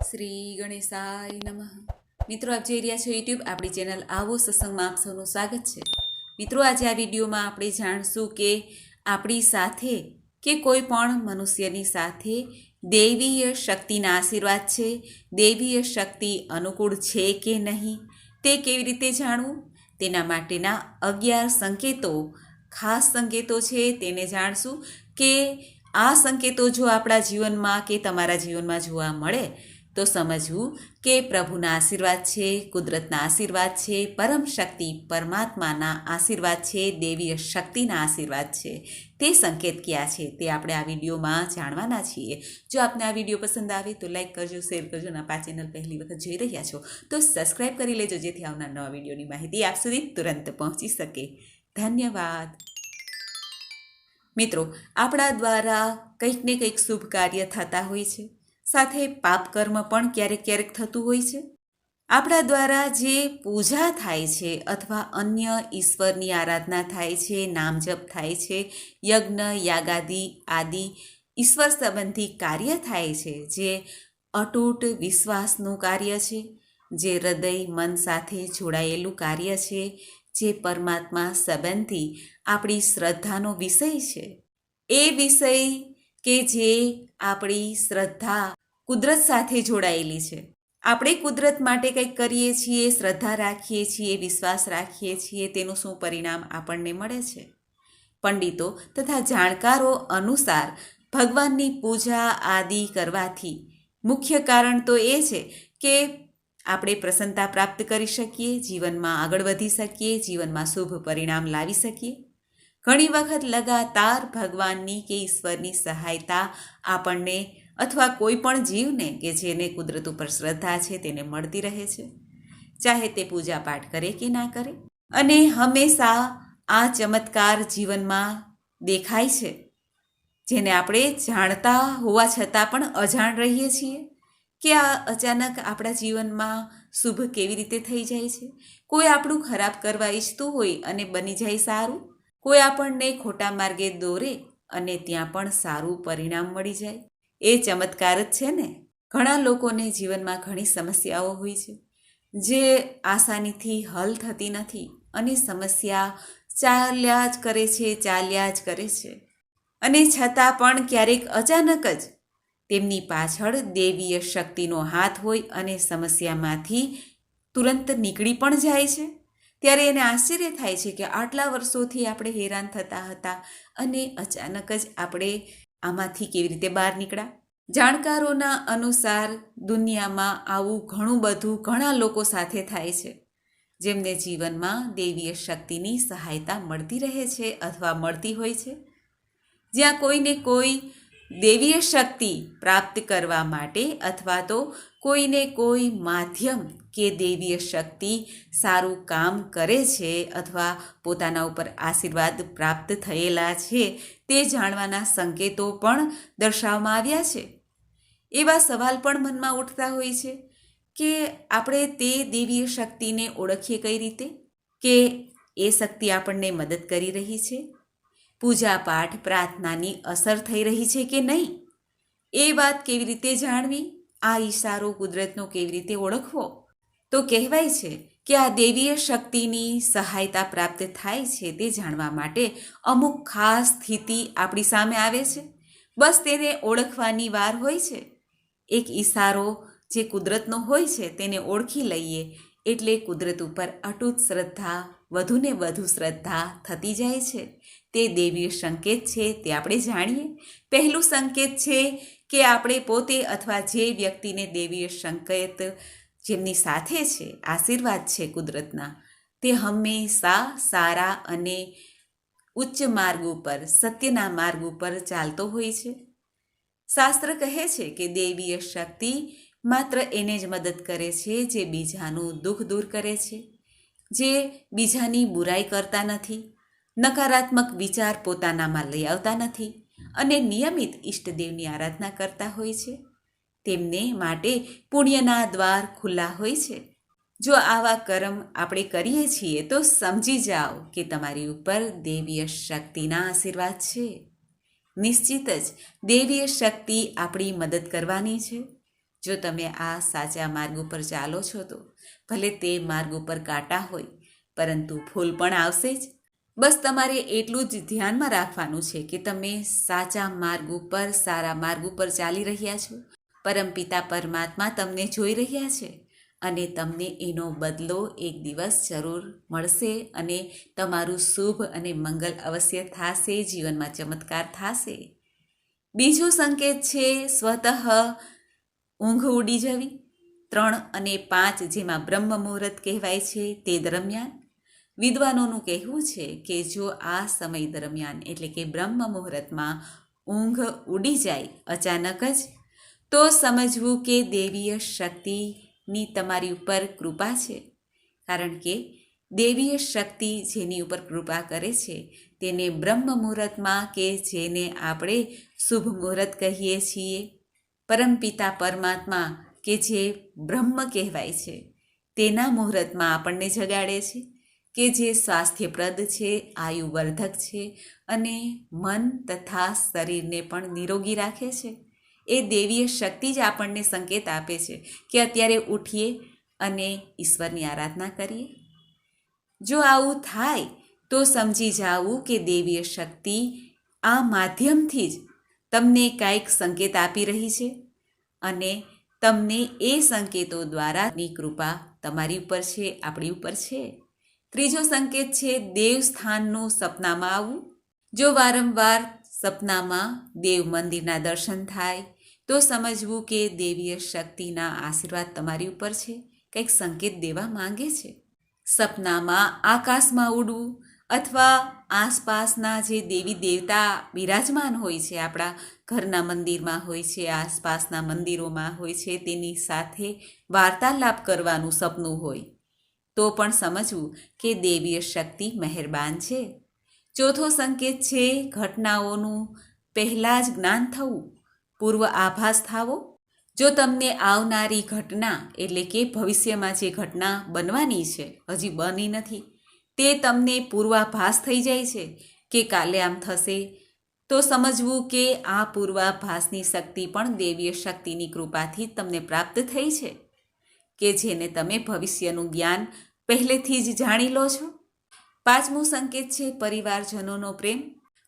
શ્રી ગણેશાય નમઃ. મિત્રો, આપ જોઈ રહ્યા છો યુટ્યુબ આપણી ચેનલ આવો સત્સંગમાં આપ સૌનું સ્વાગત છે. મિત્રો, આજે આ વિડીયોમાં આપણે જાણશું કે આપણી સાથે કે કોઈ પણ મનુષ્યની સાથે દૈવીય શક્તિના આશીર્વાદ છે, દૈવીય શક્તિ અનુકૂળ છે કે નહીં તે કેવી રીતે જાણવું, તેના માટેના 11 સંકેતો, ખાસ સંકેતો છે તેને જાણશું કે આ સંકેતો જો આપણા જીવનમાં કે તમારા જીવનમાં જોવા મળે તો સમજવું કે પ્રભુના આશીર્વાદ છે, કુદરતના આશીર્વાદ છે, પરમ શક્તિ પરમાત્માના આશીર્વાદ છે, દૈવીય શક્તિના આશીર્વાદ છે. તે સંકેત કયા છે તે આપણે આ વિડીયોમાં જાણવાના છીએ. જો આપને આ વિડીયો પસંદ આવે તો લાઈક કરજો, શેર કરજો અને આ ચેનલ પહેલી વખત જોઈ રહ્યા છો તો સબસ્ક્રાઈબ કરી લેજો, જેથી આવનાર નવા વિડીયોની માહિતી આપ સુધી તુરંત પહોંચી શકે. ધન્યવાદ. મિત્રો, આપણા દ્વારા કંઈક ને કંઈક શુભ કાર્ય થતા હોય છે, સાથે પાપ કર્મ પણ ક્યારેક ક્યારેક થતું હોય છે. આપણા દ્વારા જે પૂજા થાય છે અથવા અન્ય ઈશ્વરની આરાધના થાય છે, નામ જપ થાય છે, યજ્ઞ યાગાદિ આદિ ઈશ્વર સંબંધી કાર્ય થાય છે, જે અતૂટ વિશ્વાસનું કાર્ય છે, જે હૃદય મન સાથે જોડાયેલું કાર્ય છે, જે પરમાત્મા સંબંધી આપણી શ્રદ્ધાનો વિષય છે. એ વિષય કે જે આપણી શ્રદ્ધા કુદરત સાથે જોડાયેલી છે. આપણે કુદરત માટે કંઈક કરીએ છીએ, શ્રદ્ધા રાખીએ છીએ, વિશ્વાસ રાખીએ છીએ, તેનું શું પરિણામ આપણને મળે છે? પંડિતો તથા જાણકારો અનુસાર ભગવાનની પૂજા આદિ કરવાથી મુખ્ય કારણ તો એ છે કે આપણે પ્રસન્નતા પ્રાપ્ત કરી શકીએ, જીવનમાં આગળ વધી શકીએ, જીવનમાં શુભ પરિણામ લાવી શકીએ. ઘણી વખત લગાતાર ભગવાનની કે ઈશ્વરની સહાયતા આપણને અથવા કોઈ પણ જીવને કે જેને કુદરત ઉપર શ્રદ્ધા છે તેને મળતી રહે છે, ચાહે તે પૂજા પાઠ કરે કે ના કરે. અને હંમેશા આ ચમત્કાર જીવનમાં દેખાય છે, જેને આપણે જાણતા હોવા છતાં પણ અજાણ રહીએ છીએ કે આ અચાનક આપણા જીવનમાં શુભ કેવી રીતે થઈ જાય છે. કોઈ આપણું ખરાબ કરવા ઈચ્છતું હોય અને બની જાય સારું, કોઈ આપણને ખોટા માર્ગે દોરે અને ત્યાં પણ સારું પરિણામ મળી જાય. એ ચમત્કાર જ છે ને. ઘણા લોકોને જીવનમાં ઘણી સમસ્યાઓ હોય છે જે આસાનીથી હલ થતી નથી અને સમસ્યા ચાલ્યા જ કરે છે અને છતાં પણ ક્યારેક અચાનક જ તેમની પાછળ દૈવીય શક્તિનો હાથ હોય અને સમસ્યામાંથી તુરંત નીકળી પણ જાય છે. ત્યારે એને આશ્ચર્ય થાય છે કે આટલા વર્ષોથી આપણે હેરાન થતા હતા અને અચાનક જ આપણે આમાંથી કેવી રીતે બહાર નીકળ્યા. જાણકારોના અનુસાર દુનિયામાં આવું ઘણું બધું ઘણા લોકો સાથે થાય છે, જેમને જીવનમાં દૈવીય શક્તિની સહાયતા મળતી રહે છે અથવા મળતી હોય છે. જ્યાં કોઈને કોઈ દૈવીય શક્તિ પ્રાપ્ત કરવા માટે અથવા તો કોઈને કોઈ માધ્યમ કે દૈવીય શક્તિ સારું કામ કરે છે અથવા પોતાના ઉપર આશીર્વાદ પ્રાપ્ત થયેલા છે તે જાણવાના સંકેતો પણ દર્શાવવામાં આવ્યા છે. એવા સવાલ પણ મનમાં ઉઠતા હોય છે કે આપણે તે દૈવીય શક્તિને ઓળખીએ કઈ રીતે, કે એ શક્તિ આપણને મદદ કરી રહી છે, પૂજા પાઠ પ્રાર્થનાની અસર થઈ રહી છે કે નહીં, એ વાત કેવી રીતે જાણવી, આ ઈશારો કુદરતનો કેવી રીતે ઓળખવો. તો કહેવાય છે કે આ દૈવીય શક્તિની સહાયતા પ્રાપ્ત થાય છે તે જાણવા માટે અમુક ખાસ સ્થિતિ આપણી સામે આવે છે. બસ તેને ઓળખવાની વાર હોય છે. એક ઈશારો જે કુદરતનો હોય છે તેને ઓળખી લઈએ એટલે કુદરત ઉપર અતૂટ શ્રદ્ધા, વધુને વધુ શ્રદ્ધા થતી જાય છે. તે દૈવીય સંકેત છે તે આપણે જાણીએ. પહેલું સંકેત છે કે આપણે પોતે અથવા જે વ્યક્તિને દૈવીય સંકેત જેમની સાથે છે, આશીર્વાદ છે કુદરતના, તે હંમેશા સારા અને ઉચ્ચ માર્ગ ઉપર, સત્યના માર્ગ ઉપર ચાલતો હોય છે. શાસ્ત્ર કહે છે કે દૈવીય શક્તિ માત્ર એને જ મદદ કરે છે જે બીજાનું દુઃખ દૂર કરે છે, જે બીજાની બુરાઈ કરતા નથી, નકારાત્મક વિચાર પોતાનામાં લઈ આવતા નથી અને નિયમિત ઈષ્ટદેવની આરાધના કરતા હોય છે. તેમને માટે પુણ્યના દ્વાર ખુલ્લા હોય છે. જો આવા કર્મ આપણે કરીએ છીએ તો સમજી જાઓ કે તમારી ઉપર દૈવીય શક્તિના આશીર્વાદ છે. નિશ્ચિત જ દૈવીય શક્તિ આપણી મદદ કરવાની છે. જો તમે આ સાચા માર્ગ ઉપર ચાલો છો તો ભલે તે માર્ગ ઉપર કાંટા હોય, પરંતુ ફૂલ પણ આવશે જ. બસ તમારે એટલું જ ધ્યાનમાં રાખવાનું છે કે તમે સાચા માર્ગ ઉપર, સારા માર્ગ ઉપર ચાલી રહ્યા છો. પરમપિતા પરમાત્મા તમને જોઈ રહ્યા છે અને તમને એનો બદલો એક દિવસ જરૂર મળશે અને તમારું શુભ અને મંગલ અવશ્ય થશે, જીવનમાં ચમત્કાર થશે. બીજો સંકેત છે સ્વતઃ ઊંઘ ઉડી જવી. 3 અને 5 જેમાં બ્રહ્મ મુહૂર્ત કહેવાય છે તે દરમિયાન વિદ્વાનોનું કહેવું છે કે જો આ સમય દરમિયાન એટલે કે બ્રહ્મ મુહૂર્તમાં ઊંઘ ઉડી જાય અચાનક જ, તો સમજવું કે દૈવીય શક્તિની તમારી ઉપર કૃપા છે. કારણ કે દૈવીય શક્તિ જેની ઉપર કૃપા કરે છે તેને બ્રહ્મ મુહૂર્તમાં, કે જેને આપણે શુભ મુહૂર્ત કહીએ છીએ, પરમપિતા પરમાત્મા કે જે બ્રહ્મ કહેવાય છે તેના મુહૂર્તમાં આપણને જગાડે છે, કે જે સ્વાસ્થ્યપ્રદ છે, આયુવર્ધક છે અને મન તથા શરીરને પણ નિરોગી રાખે છે. એ દૈવીય શક્તિ જ આપણને સંકેત આપે છે કે અત્યારે ઉઠીએ અને ઈશ્વરની આરાધના કરીએ. જો આવું થાય તો સમજી જાવું કે દૈવીય શક્તિ આ માધ્યમથી જ તમને કાંઈક સંકેત આપી રહી છે અને તમને એ સંકેતો દ્વારાની કૃપા તમારી ઉપર છે, આપણી ઉપર છે. ત્રીજો સંકેત છે દેવસ્થાનનું સપનામાં આવવું. જો વારંવાર સપનામાં દેવ મંદિરના દર્શન થાય તો સમજવું કે દૈવીય શક્તિના આશીર્વાદ તમારી ઉપર છે, કંઈક સંકેત દેવા માંગે છે. સપનામાં આકાશમાં ઉડવું અથવા આસપાસના જે દેવી દેવતા બિરાજમાન હોય છે, આપણા ઘરના મંદિરમાં હોય છે, આસપાસના મંદિરોમાં હોય છે, તેની સાથે વાર્તાલાપ કરવાનું સપનું હોય તો પણ સમજવું કે દૈવીય શક્તિ મહેરબાન છે. ચોથો સંકેત છે ઘટનાઓનું પહેલાં જ જ્ઞાન થવું, પૂર્વ આભાસ થવો. જો તમને આવનારી ઘટના એટલે કે ભવિષ્યમાં જે ઘટના બનવાની છે, હજી બની નથી, તે તમને પૂર્વાભાસ થઈ જાય છે કે કાલે આમ થશે, તો સમજવું કે આ પૂર્વાભાસની શક્તિ પણ દૈવીય શક્તિની કૃપાથી તમને પ્રાપ્ત થઈ છે, કે જેને તમે ભવિષ્યનું જ્ઞાન પહેલેથી જ જાણી લો છો. પાંચમું સંકેત છે પરિવારજનોનો પ્રેમ.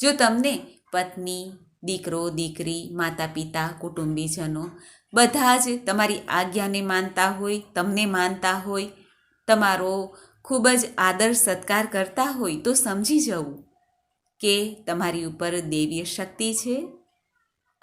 જો તમને પત્ની, દીકરો, દીકરી, માતા પિતા, કુટુંબીજનો બધા જ તમારી આજ્ઞાને માનતા હોય, તમને માનતા હોય, તમારો ખૂબ જ આદર સત્કાર કરતા હોય, તો સમજી જવું કે તમારી ઉપર દૈવીય શક્તિ છે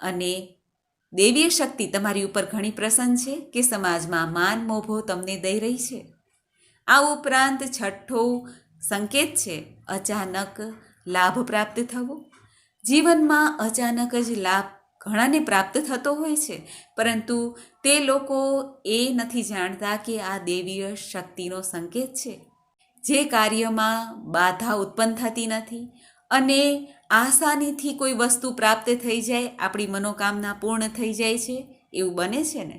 અને દૈવીય શક્તિ તમારી ઉપર ઘણી પ્રસન્ન છે કે સમાજમાં માન મોભો તમને દઈ રહી છે. આ ઉપરાંત છઠ્ઠો સંકેત છે અચાનક લાભ પ્રાપ્ત થવો. જીવનમાં અચાનક જ લાભ ઘણાને પ્રાપ્ત થતો હોય છે, પરંતુ તે લોકો એ નથી જાણતા કે આ દૈવીય શક્તિનો સંકેત છે. જે કાર્યમાં બાધા ઉત્પન્ન થતી નથી અને આસાનીથી કોઈ વસ્તુ પ્રાપ્ત થઈ જાય, આપણી મનોકામના પૂર્ણ થઈ જાય છે, એવું બને છે ને,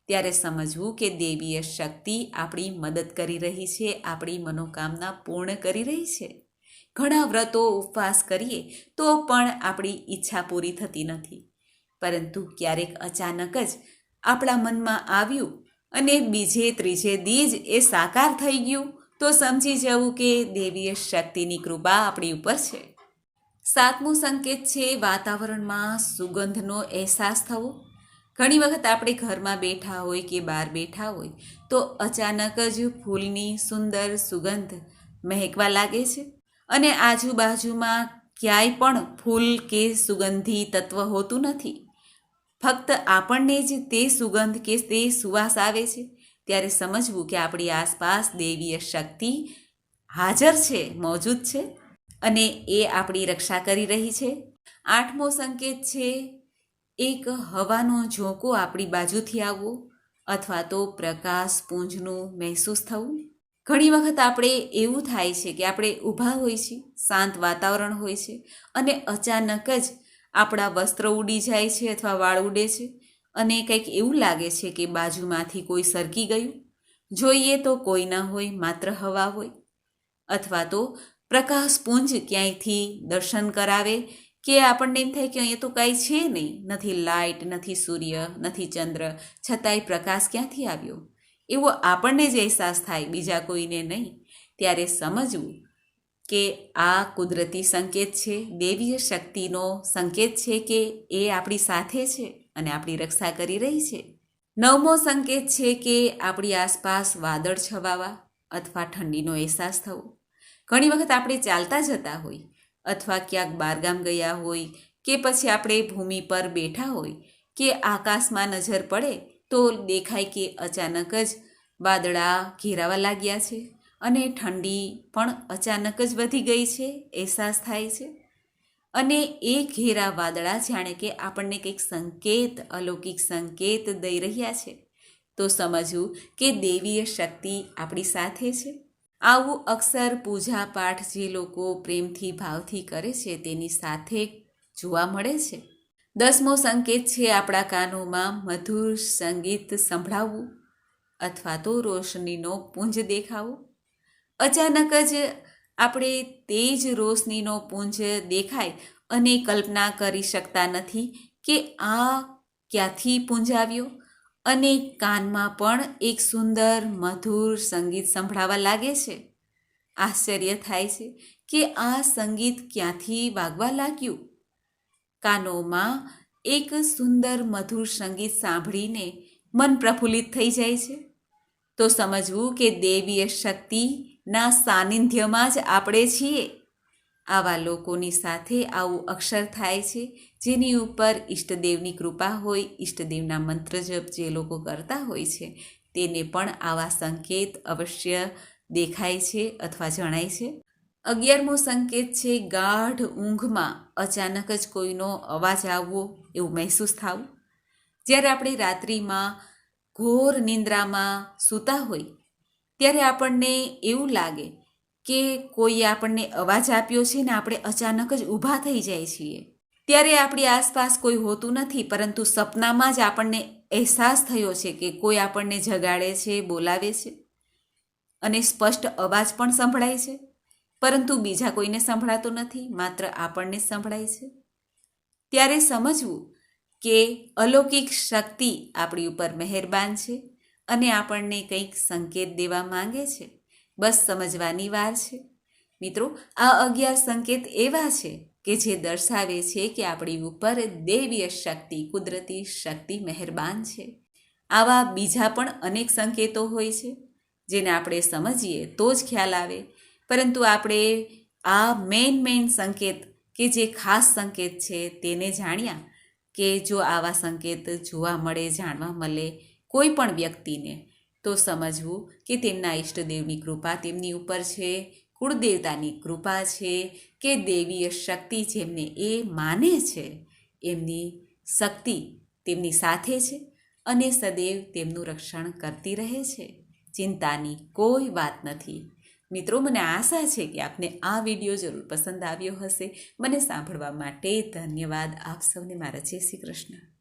ત્યારે સમજવું કે દૈવીય શક્તિ આપણી મદદ કરી રહી છે, આપણી મનોકામના પૂર્ણ કરી રહી છે. ઘણા વ્રતો ઉપવાસ કરીએ તો પણ આપણી ઈચ્છા પૂરી થતી નથી, પરંતુ ક્યારેક અચાનક જ આપણા મનમાં આવ્યું અને બીજે ત્રીજે દી જ એ સાકાર થઈ ગયું, તો સમજી જવું કે દૈવીય શક્તિની કૃપા આપણી ઉપર છે. સાતમું સંકેત છે વાતાવરણમાં સુગંધનો અહેસાસ થવો. ઘણી વખત આપણે ઘરમાં બેઠા હોય કે બહાર બેઠા હોય તો અચાનક જ ફૂલની સુંદર સુગંધ મહેકવા લાગે છે અને આજુબાજુમાં ક્યાંય પણ ફૂલ કે સુગંધી તત્વ હોતું નથી, ફક્ત આપણને જ તે સુગંધ કે તે સુવાસ આવે છે. ત્યારે સમજવું કે આપણી આસપાસ દૈવીય શક્તિ હાજર છે, મોજૂદ છે અને એ આપણી રક્ષા કરી રહી છે. આઠમો સંકેત છે એક હવાનો ઝોકો આપણી બાજુથી આવવો અથવા તો પ્રકાશ પુંજનું મહેસૂસ થવું. ઘણી વખત આપણે એવું થાય છે કે આપણે ઊભા હોય છીએ, શાંત વાતાવરણ હોય છે અને અચાનક જ આપણા વસ્ત્ર ઉડી જાય છે અથવા વાળ ઉડે છે અને કંઈક એવું લાગે છે કે બાજુમાંથી કોઈ સરકી ગયું. જોઈએ તો કોઈ ન હોય, માત્ર હવા હોય, અથવા તો પ્રકાશપુંજ ક્યાંયથી દર્શન કરાવે કે આપણને એમ થાય કે અહીંયા તો કાંઈ છે નહીં, નથી લાઇટ, નથી સૂર્ય, નથી ચંદ્ર, છતાંય પ્રકાશ ક્યાંથી આવ્યો, એવો આપણને જ અહેસાસ થાય, બીજા કોઈને નહીં. ત્યારે સમજવું કે આ કુદરતી સંકેત છે, દૈવીય શક્તિનો સંકેત છે કે એ આપણી સાથે છે અને આપણી રક્ષા કરી રહી છે. 9મો સંકેત છે કે આપણી આસપાસ વાદળ છવાવા અથવા ઠંડીનો અહેસાસ થવો. ઘણી વખત આપણે ચાલતા જતા હોય અથવા ક્યાંક બહારગામ ગયા હોય કે પછી આપણે ભૂમિ પર બેઠા હોય કે આકાશમાં નજર પડે તો દેખાય કે અચાનક જ વાદળા ઘેરાવા લાગ્યા છે અને ઠંડી પણ અચાનક જ વધી ગઈ છે, અહેસાસ થાય છે. અને એ ઘેરા વાદળા જાણે કે આપણને કંઈક સંકેત, અલૌકિક સંકેત દઈ રહ્યા છે. તો સમજવું કે દૈવીય શક્તિ આપણી સાથે છે. આવું અક્ષર પૂજા પાઠ જે લોકો પ્રેમથી ભાવથી કરે છે તેની સાથે જોવા મળે છે. 10મો સંકેત છે આપણા કાનોમાં મધુર સંગીત સંભળાવવું અથવા તો રોશનીનો પુંજ દેખાવો. અચાનક જ આપણે તેજ રોશનીનો પુંજ દેખાય અને કલ્પના કરી શકતા નથી કે આ ક્યાંથી પુંજ આવ્યો, અને કાનમાં પણ એક સુંદર મધુર સંગીત સંભળાવા લાગે છે. આશ્ચર્ય થાય છે કે આ સંગીત ક્યાંથી વાગવા લાગ્યું. કાનોમાં એક સુંદર મધુર સંગીત સાંભળીને મન પ્રફુલ્લિત થઈ જાય છે. તો સમજવું કે દૈવીય શક્તિના સાનિધ્યમાં જ આપણે છીએ. આવા લોકોની સાથે આવું અક્ષર થાય છે જેની ઉપર ઈષ્ટદેવની કૃપા હોય, ઈષ્ટદેવના મંત્ર જપ જે લોકો કરતા હોય છે તેને પણ આવા સંકેત અવશ્ય દેખાય છે અથવા જણાય છે. 11મો સંકેત છે ગાઢ ઊંઘમાં અચાનક જ કોઈનો અવાજ આવવો, એવું મહેસૂસ થવું. જ્યારે આપણે રાત્રિમાં ઘોર નિંદ્રામાં સૂતા હોય ત્યારે આપણને એવું લાગે કે કોઈએ આપણને અવાજ આપ્યો છે ને આપણે અચાનક જ ઊભા થઈ જાય છીએ. ત્યારે આપણી આસપાસ કોઈ હોતું નથી, પરંતુ સપનામાં જ આપણને અહેસાસ થયો છે કે કોઈ આપણને જગાડે છે, બોલાવે છે અને સ્પષ્ટ અવાજ પણ સંભળાય છે, પરંતુ બીજા કોઈને સંભળાતો નથી, માત્ર આપણને જ સંભળાય છે. ત્યારે સમજવું કે અલૌકિક શક્તિ આપણી ઉપર મહેરબાન છે અને આપણને કંઈક સંકેત દેવા માંગે છે. બસ સમજવાની વાર છે. મિત્રો, આ 11 સંકેત એવા છે કે જે દર્શાવે છે કે આપણી ઉપર દૈવીય શક્તિ, કુદરતી શક્તિ મહેરબાન છે. આવા બીજા પણ અનેક સંકેતો હોય છે જેને આપણે સમજીએ તો જ ખ્યાલ આવે, પરંતુ આપણે આ મેઇન સંકેત કે જે ખાસ સંકેત છે તેને જાણ્યા કે જો આવા સંકેત જોવા મળે, જાણવા મળે કોઈ પણ વ્યક્તિને, તો સમજવું કે તેમના ઈષ્ટદેવની કૃપા તેમની ઉપર છે, કુળદેવતાની કૃપા છે કે દૈવીય શક્તિ જેમને એ માને છે એમની શક્તિ તેમની સાથે છે અને સદૈવ તેમનું રક્ષણ કરતી રહે છે. ચિંતાની કોઈ વાત નથી. મિત્રો, મને આશા છે કે આપને આ વિડીયો જરૂર પસંદ આવ્યો હશે. મને સાંભળવા માટે ધન્યવાદ. આપ સૌને મારા જય શ્રી કૃષ્ણ.